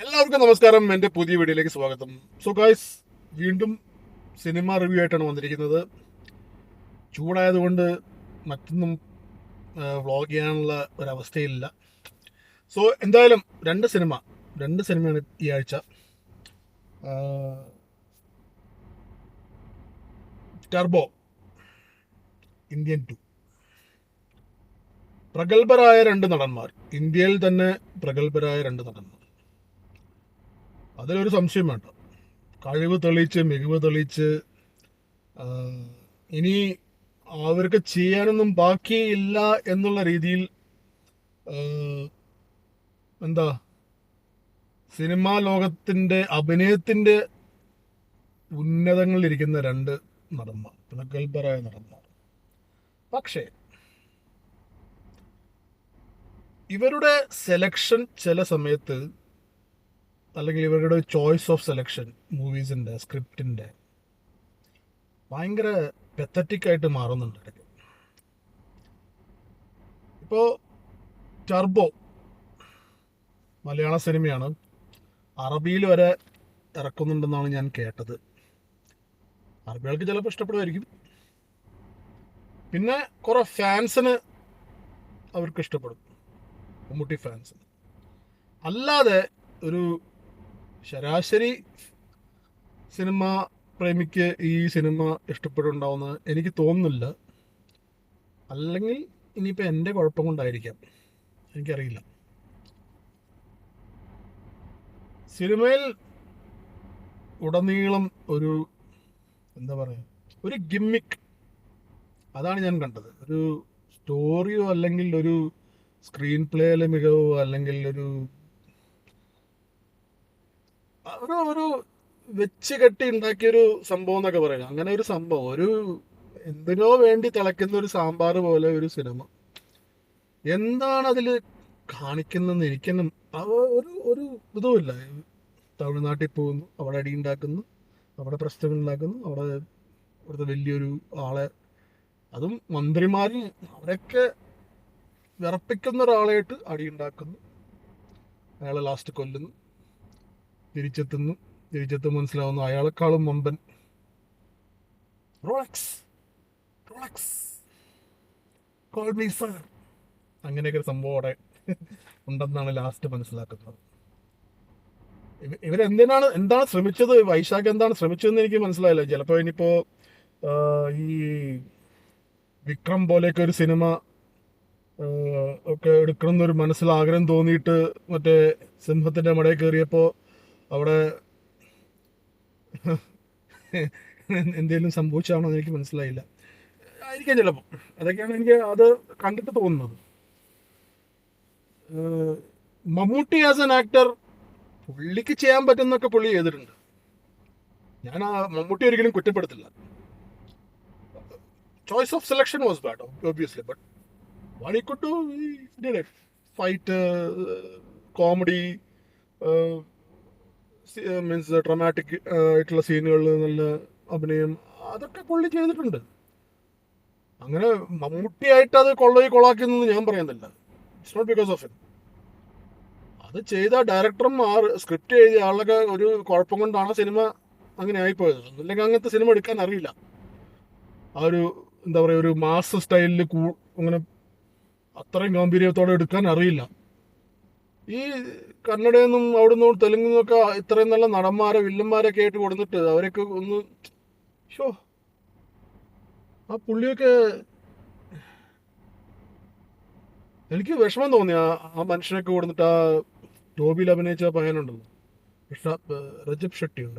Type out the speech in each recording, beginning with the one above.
എല്ലാവർക്കും നമസ്കാരം. എൻ്റെ പുതിയ വീഡിയോയിലേക്ക് സ്വാഗതം. സോ ഗായ്സ്, വീണ്ടും സിനിമ റിവ്യൂ ആയിട്ടാണ് വന്നിരിക്കുന്നത്. ചൂടായതുകൊണ്ട് മറ്റൊന്നും വ്ളോഗ് ചെയ്യാനുള്ള ഒരവസ്ഥയില്ല. സോ എന്തായാലും രണ്ട് സിനിമയാണ് ഈ ആഴ്ച. Turbo Indian 2. പ്രഗത്ഭരായ രണ്ട് നടന്മാർ, ഇന്ത്യയിൽ തന്നെ പ്രഗത്ഭരായ രണ്ട് നടന്മാർ, അതിലൊരു സംശയം വേണ്ട. കഴിവ് തെളിയിച്ച്, മികവ് തെളിയിച്ച്, ഇനി അവർക്ക് ചെയ്യാനൊന്നും ബാക്കിയില്ല എന്നുള്ള രീതിയിൽ എന്താ സിനിമാ ലോകത്തിന്റെ അഭിനയത്തിന്റെ ഉന്നതങ്ങളിലിരിക്കുന്ന രണ്ട് നടന്മാർ, പ്രഗത്ഭരായ നടന്മാർ. പക്ഷേ ഇവരുടെ സെലക്ഷൻ ചില സമയത്ത്, അല്ലെങ്കിൽ ഇവരുടെ ചോയ്സ് ഓഫ് സെലക്ഷൻ മൂവീസിന്റെ സ്ക്രിപ്റ്റിന്റെ ഭയങ്കര പെത്തറ്റിക് ആയിട്ട് മാറുന്നുണ്ട് ഇടയ്ക്ക്. ഇപ്പോൾ ടർബോ മലയാള സിനിമയാണ്, അറബിയിൽ വരെ ഇറക്കുന്നുണ്ടെന്നാണ് ഞാൻ കേട്ടത്. അറബികൾക്ക് ചിലപ്പോൾ ഇഷ്ടപ്പെടുമായിരിക്കും. പിന്നെ കുറെ ഫാൻസിന് അവർക്ക് ഇഷ്ടപ്പെടും, മമ്മൂട്ടി ഫാൻസിന്. അല്ലാതെ ഒരു ശരാശരി സിനിമ പ്രേമിക്ക് ഈ സിനിമ ഇഷ്ടപ്പെടുന്നുണ്ടാവുമെന്ന് എനിക്ക് തോന്നുന്നില്ല. അല്ലെങ്കിൽ ഇനിയിപ്പോൾ എൻ്റെ കുഴപ്പം കൊണ്ടായിരിക്കാം, എനിക്കറിയില്ല. സിനിമയിൽ ഉടനീളം ഒരു എന്താ പറയുക, ഒരു ഗിമ്മിക്ക്, അതാണ് ഞാൻ കണ്ടത്. ഒരു സ്റ്റോറിയോ അല്ലെങ്കിൽ ഒരു സ്ക്രീൻ പ്ലേയിലെ മികവോ അല്ലെങ്കിൽ ഒരു ഒരു ഒരു വെച്ച് കെട്ടി ഉണ്ടാക്കിയൊരു സംഭവം എന്നൊക്കെ പറയുക, അങ്ങനെ ഒരു സംഭവം, ഒരു എന്തിനോ വേണ്ടി തിളയ്ക്കുന്ന ഒരു സാമ്പാർ പോലെ ഒരു സിനിമ. എന്താണ് അതിൽ കാണിക്കുന്നതെന്ന് എനിക്കെന്നെ ഒരു ഒരു ഇതുമില്ല. തമിഴ്നാട്ടിൽ പോകുന്നു, അവിടെ അടി ഉണ്ടാക്കുന്നു, അവിടെ പ്രശ്നങ്ങൾ ഉണ്ടാക്കുന്നു, അവിടുത്തെ വലിയൊരു ആളെ, അതും മന്ത്രിമാരും അവരൊക്കെ വിറപ്പിക്കുന്ന ഒരാളായിട്ട് അടി ഉണ്ടാക്കുന്നു, അയാളെ ലാസ്റ്റ് കൊല്ലുന്നു, തിരിച്ചെത്തും മനസ്സിലാവുന്നു അയാളെക്കാളും വമ്പൻ Rolex Rolex call me sir, അങ്ങനെയൊക്കെ ഒരു സംഭവം അവിടെ ഉണ്ടെന്നാണ് ലാസ്റ്റ് മനസ്സിലാക്കുന്നത്. എന്താണ് ശ്രമിച്ചത്, വൈശാഖ് എന്താണ് ശ്രമിച്ചതെന്ന് എനിക്ക് മനസ്സിലായില്ല. ചിലപ്പോൾ ഇനിയിപ്പോ ഈ വിക്രം പോലെയൊക്കെ ഒരു സിനിമ ഒക്കെ എടുക്കണം എന്നൊരു മനസ്സിൽ ആഗ്രഹം തോന്നിയിട്ട് മറ്റേ സിംഹത്തിന്റെ മടയിൽ കയറിയപ്പോൾ അവിടെ എന്തെങ്കിലും സംഭവിച്ചാണോ എന്ന് എനിക്ക് മനസ്സിലായില്ല. ആയിരിക്കാം ചിലപ്പോൾ. അതൊക്കെയാണ് എനിക്ക് അത് കണ്ടിട്ട് തോന്നുന്നത്. മമ്മൂട്ടി ആസ് എൻ ആക്ടർ, പുള്ളിക്ക് ചെയ്യാൻ പറ്റുന്നൊക്കെ പുള്ളി ചെയ്തിട്ടുണ്ട്. ഞാൻ ആ മമ്മൂട്ടി ഒരിക്കലും കുറ്റപ്പെടുത്തില്ല. Choice of selection was bad obviously, but what he could do, he did it. Fight, comedy, means dramatic ആയിട്ടുള്ള സീനുകളിൽ നല്ല അഭിനയം, അതൊക്കെ പുള്ളി ചെയ്തിട്ടുണ്ട്. അങ്ങനെ മമ്മൂട്ടിയായിട്ട് അത് കൊളാക്കിയെന്ന് ഞാൻ പറയുന്നില്ല. It's not because of it. അത് ചെയ്ത ഡയറക്ടറും സ്ക്രിപ്റ്റ് എഴുതിയ ആളൊക്കെ ഒരു കുഴപ്പം കൊണ്ടാണ് സിനിമ അങ്ങനെ ആയിപ്പോയത്. അല്ലെങ്കിൽ അങ്ങനത്തെ സിനിമ എടുക്കാൻ അറിയില്ല. ആ ഒരു എന്താ പറയുക, ഒരു മാസ് സ്റ്റൈലിൽ അങ്ങനെ അത്രയും ഗാംഭീര്യത്തോടെ എടുക്കാൻ അറിയില്ല. ഈ കന്നഡയിൽ നിന്നും അവിടുന്ന് തെലുങ്കിൽ നിന്നൊക്കെ ഇത്രയും നല്ല നടന്മാരെ, വില്ലന്മാരൊക്കെ ആയിട്ട് കൊടുത്തിട്ട് അവരൊക്കെ ഒന്ന് ഷോ, ആ പുള്ളിയൊക്കെ എനിക്ക് വിഷമം തോന്നി. ആ മനുഷ്യനൊക്കെ കൊടുത്തിട്ട് ആ ടോബിയിൽ അഭിനയിച്ച പയ്യനുണ്ടല്ലോ, രജബ് ഷെട്ടിയോ,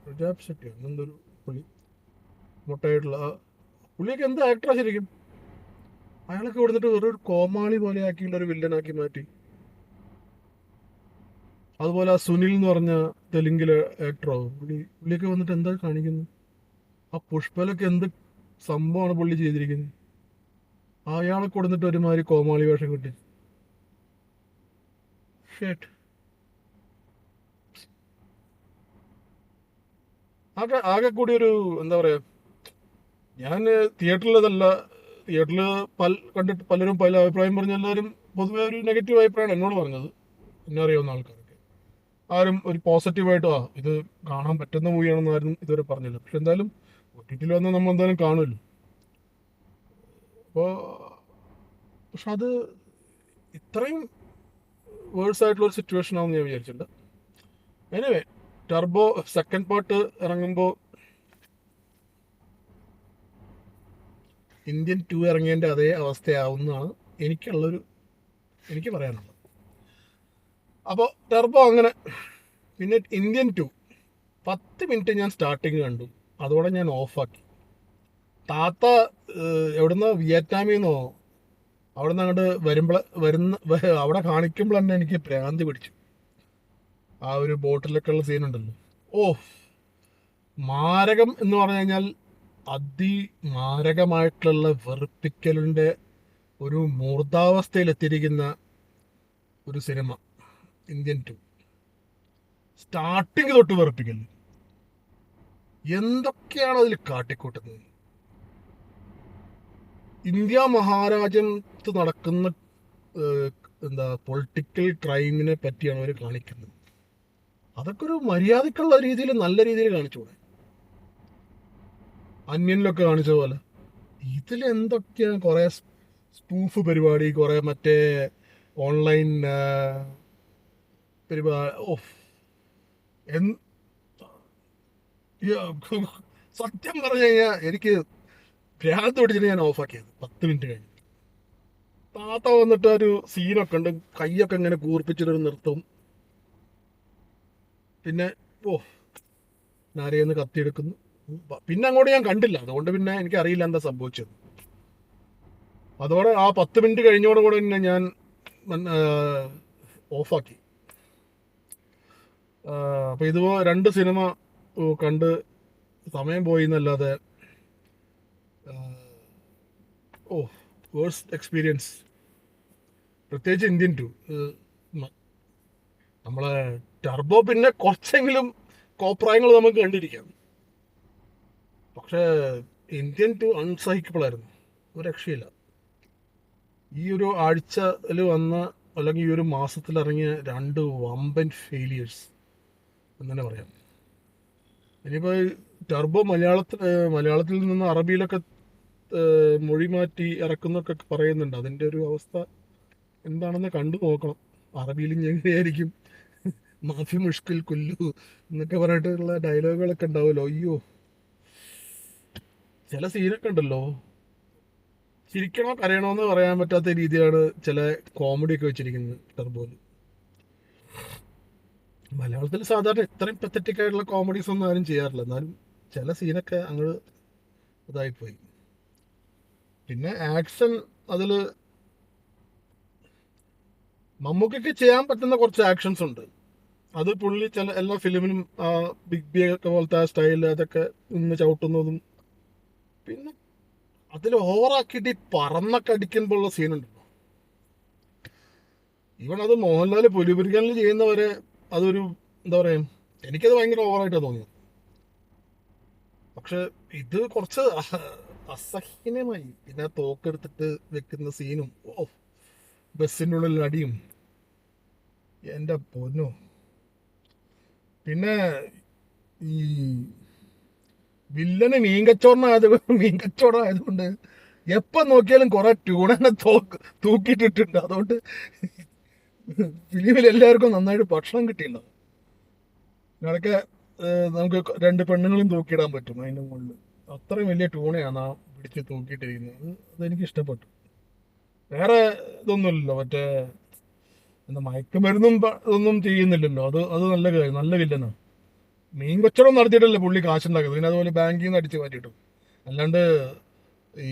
രജാബ് ഷെട്ടിയോ, എന്തൊരു പുള്ളി മുട്ടയായിട്ടുള്ള പുള്ളിയൊക്കെ എന്ത് ആക്ടറാ ശരിക്കും. അയാളൊക്കെ കൊടുത്തിട്ട് വെറൊരു കോമാളി പോലെ ആക്കിയുള്ള ഒരു വില്ലനാക്കി മാറ്റി. അതുപോലെ ആ സുനിൽ എന്ന് പറഞ്ഞ തെലുങ്കിലെ ആക്ടറോ, പുള്ളിയൊക്കെ വന്നിട്ട് എന്താ കാണിക്കുന്നത്. ആ പുഷ്പലൊക്കെ എന്ത് സംഭവമാണ് പുള്ളി ചെയ്തിരിക്കുന്നത്. അയാളെ കൊടുത്തിട്ട് ഒരുമാതിരി കോമാളി വേഷം കിട്ടി. ഷേട്ട്, ആകെ കൂടി ഒരു എന്താ പറയാ, ഞാൻ തിയേറ്ററിൽ കണ്ടിട്ട് പലരും പല അഭിപ്രായം പറഞ്ഞ എല്ലാവരും പൊതുവെ ഒരു നെഗറ്റീവ് അഭിപ്രായമാണ് എന്നോട് പറഞ്ഞത്, എന്നെ അറിയാവുന്ന ആൾക്കാരൊക്കെ. ആരും ഒരു പോസിറ്റീവായിട്ട് ഇത് കാണാൻ പറ്റുന്ന മൂവിയാണെന്ന് ആരും ഇതുവരെ പറഞ്ഞില്ല. പക്ഷെ എന്തായാലും ഒ.ടി.ടിയിൽ വന്നാൽ നമ്മൾ എന്തായാലും കാണുമല്ലോ. അപ്പോൾ പക്ഷെ അത് ഇത്രയും വേഴ്സ് ആയിട്ടുള്ള ഒരു സിറ്റുവേഷൻ ആണെന്ന് ഞാൻ വിചാരിച്ചില്ല. എനിവേ, ടർബോ സെക്കൻഡ് പാർട്ട് ഇറങ്ങുമ്പോൾ ഇന്ത്യൻ 2 ഇറങ്ങിയതിൻ്റെ അതേ അവസ്ഥയാവുന്നതാണ് എനിക്ക് പറയാനുള്ളത്. അപ്പോൾ ടർബോ അങ്ങനെ. പിന്നെ ഇന്ത്യൻ 2 10 മിനിറ്റ് ഞാൻ സ്റ്റാർട്ടിങ് കണ്ടു, അതോടെ ഞാൻ ഓഫാക്കി. താത്ത എവിടുന്നോ വിയറ്റ്നാമിൽ നിന്നോ അവിടെ നിന്ന് അങ്ങോട്ട് അവിടെ കാണിക്കുമ്പോൾ തന്നെ എനിക്ക് ഭ്രാന്ത് പിടിച്ചു. ആ ഒരു ബോട്ടിലൊക്കെ ഉള്ള സീനുണ്ടല്ലോ, ഓ മാരകം എന്ന് പറഞ്ഞു കഴിഞ്ഞാൽ അതിമാരകമായിട്ടുള്ള വെറുപ്പിക്കലിൻ്റെ ഒരു മൂർധാവസ്ഥയിലെത്തിയിരിക്കുന്ന ഒരു സിനിമ ഇന്ത്യൻ 2. സ്റ്റാർട്ടിങ് തൊട്ട് വെറുപ്പിക്കൽ, എന്തൊക്കെയാണ് അതിൽ കാട്ടിക്കൂട്ടുന്നത്. ഇന്ത്യ മഹാരാജ്യത്ത് നടക്കുന്ന പൊളിറ്റിക്കൽ ക്രൈമിനെ പറ്റിയാണ് അവർ കാണിക്കുന്നത്. അതൊക്കെ ഒരു മര്യാദക്കുള്ള രീതിയിൽ, നല്ല രീതിയിൽ കാണിച്ചുകൂടെ? അന്യനിലൊക്കെ കാണിച്ച പോലെ ഇതിൽ എന്തൊക്കെയാണ് കുറേ സ്പൂഫ് പരിപാടി, കുറേ മറ്റേ ഓൺലൈൻ പരിപാടി. സത്യം പറഞ്ഞു കഴിഞ്ഞാൽ എനിക്ക് ഭ്രാന്ത് പിടിച്ചിട്ട് ഞാൻ ഓഫാക്കിയത് 10 മിനിറ്റ് കഴിഞ്ഞു. താത്ത വന്നിട്ട് ഒരു സീനൊക്കെ ഉണ്ട്, കൈയൊക്കെ ഇങ്ങനെ കൂർപ്പിച്ചിട്ടൊരു നിർത്തും. പിന്നെ നാരയെന്ന് കത്തിയെടുക്കുന്നു. പിന്നെ അങ്ങോട്ട് ഞാൻ കണ്ടില്ല, അതുകൊണ്ട് പിന്നെ എനിക്കറിയില്ല എന്താ സംഭവിച്ചത്. അതോടെ ആ 10 മിനിറ്റ് കഴിഞ്ഞോടുകൂടെ തന്നെ ഞാൻ ഓഫാക്കി. അപ്പോൾ ഇതുപോലെ 2 സിനിമ കണ്ട് സമയം പോയി എന്നല്ലാതെ വേഴ്സ്റ്റ് എക്സ്പീരിയൻസ്. പ്രത്യേകിച്ച് ഇന്ത്യൻ 2. നമ്മളെ ടർബോ പിന്നെ കുറച്ചെങ്കിലും കോപ്രായങ്ങൾ നമുക്ക് കണ്ടിരിക്കാം. പക്ഷേ ഇന്ത്യൻ 2 അൺസഹിക്കബിൾ ആയിരുന്നു, ഒരു രക്ഷയില്ല. ഈ ഒരു ആഴ്ചയിൽ വന്ന, അല്ലെങ്കിൽ ഈ ഒരു മാസത്തിലിറങ്ങിയ 2 വമ്പൻ ഫെയിലിയേഴ്സ് എന്ന് തന്നെ പറയാം. ഇനിയിപ്പോൾ ടർബോ മലയാളത്തിൽ നിന്ന് അറബിയിലൊക്കെ മൊഴി മാറ്റി ഇറക്കുന്നൊക്കെ പറയുന്നുണ്ട്. അതിൻ്റെ ഒരു അവസ്ഥ എന്താണെന്ന് കണ്ടു നോക്കണം. അറബിയിൽ എങ്ങനെയായിരിക്കും മാഫി മുഷ്കിൽ കൊല്ലു എന്നൊക്കെ പറഞ്ഞിട്ടുള്ള ഡയലോഗുകളൊക്കെ ഉണ്ടാവുമല്ലോ. അയ്യോ, ചില സീനൊക്കെ ഉണ്ടല്ലോ, ചിരിക്കണോ കരയണോ എന്ന് പറയാൻ പറ്റാത്ത രീതിയാണ് ചില കോമഡിയൊക്കെ വെച്ചിരിക്കുന്നത് ടർബോയിൽ. മലയാളത്തിൽ സാധാരണ ഇത്രയും പത്തറ്റിക് ആയിട്ടുള്ള കോമഡീസ് ഒന്നും ആരും ചെയ്യാറില്ല, എന്നാലും ചില സീനൊക്കെ അങ്ങോട്ട് ഇതായിപ്പോയി. പിന്നെ ആക്ഷൻ, അതിൽ മമ്മൂക്കൊക്കെ ചെയ്യാൻ പറ്റുന്ന കുറച്ച് ആക്ഷൻസ് ഉണ്ട്. അത് പുള്ളി എല്ലാ ഫിലിമിനും ബിഗ് ബി ഒക്കെ പോലത്തെ ആ സ്റ്റൈൽ അതൊക്കെ നിന്ന് ചവിട്ടുന്നതും, പിന്നെ അതിൽ ഓവറാക്കിയിട്ട് ഈ പറന്നൊക്കെ അടിക്കുമ്പോഴുള്ള സീനുണ്ടല്ലോ, ഈവൻ അത് മോഹൻലാൽ പുലിമുരുകനിൽ ചെയ്യുന്നവരെ അതൊരു എന്താ പറയുക, എനിക്കത് ഭയങ്കര ഓവറായിട്ടാണ് തോന്നിയത്. പക്ഷെ ഇത് കുറച്ച് അസഹ്യമായി. പിന്നെ തോക്കെടുത്തിട്ട് വെക്കുന്ന സീനും, ബസ്സിൻ്റെ ഉള്ളിൽ അടിയും, എൻ്റെ പൊന്നോ. പിന്നെ ഈ വില്ലന് മീൻകച്ചവടമായതുകൊണ്ട് എപ്പം നോക്കിയാലും കുറെ ട്യൂണനെ തൂക്കിയിട്ടിട്ടുണ്ട്. അതുകൊണ്ട് ഫിലിമിൽ എല്ലാവർക്കും നന്നായിട്ട് ഭക്ഷണം കിട്ടിയിട്ടുണ്ടാവും. ഇടയ്ക്ക് നമുക്ക് 2 പെണ്ണുങ്ങളും തൂക്കിയിടാൻ പറ്റും അതിൻ്റെ മുകളിൽ. അത്രയും വലിയ ട്യൂണയാണ് ആ പിടിച്ച് തൂക്കിയിട്ടിരിക്കുന്നത്. അതെനിക്ക് ഇഷ്ടപ്പെട്ടു. വേറെ ഇതൊന്നുമില്ലല്ലോ, മറ്റേ എന്താ മയക്കുമരുന്നും ഇതൊന്നും ചെയ്യുന്നില്ലല്ലോ. അത് നല്ല കാര്യം, നല്ല വില്ലനാണ്. മീൻ കച്ചവടം നടത്തിയിട്ടല്ലേ പുള്ളി കാശുണ്ടാക്കുന്നത്, പിന്നെ അതുപോലെ ബാങ്കിൽ നിന്ന് അടിച്ച് മാറ്റിയിട്ടു. അല്ലാണ്ട് ഈ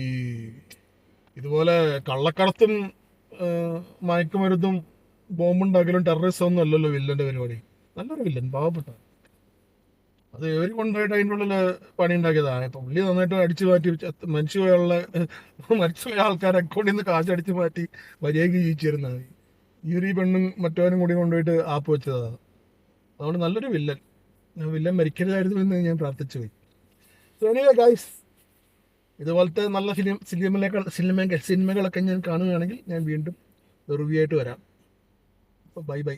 ഇതുപോലെ കള്ളക്കടത്തും മയക്കുമരുന്നും ബോംബുണ്ടാക്കലും ടെററിസം ഒന്നും അല്ലല്ലോ വില്ലൻ്റെ പരിപാടി. നല്ലൊരു വില്ലൻ, പാവപ്പെട്ട. അത് ഏറി കൊണ്ടായിട്ട് അതിൻ്റെ ഉള്ളിൽ പണി ഉണ്ടാക്കിയതാണ്. പുള്ളി നന്നായിട്ട് അടിച്ചു മാറ്റി മരിച്ചുപോയ ആൾക്കാരെ അക്കൗണ്ടിൽ നിന്ന് കാശ് അടിച്ചു മാറ്റി മര്യാദയ്ക്ക് ജീവിച്ചിരുന്നത്. ഈ പെണ്ണും മറ്റവനും കൂടി കൊണ്ടുപോയിട്ട് ആപ്പ് വെച്ചതാണ്. അതുകൊണ്ട് നല്ലൊരു വില്ലൻ മരിക്കരുതായിരുന്നു എന്ന് ഞാൻ പ്രാർത്ഥിച്ചു പോയി. സോ എനിവേ ഗൈസ്, ഇതുപോലത്തെ നല്ല സിനിമകളൊക്കെ ഞാൻ കാണുകയാണെങ്കിൽ ഞാൻ വീണ്ടും റിവ്യൂ ആയിട്ട് വരാം. അപ്പോൾ ബൈ.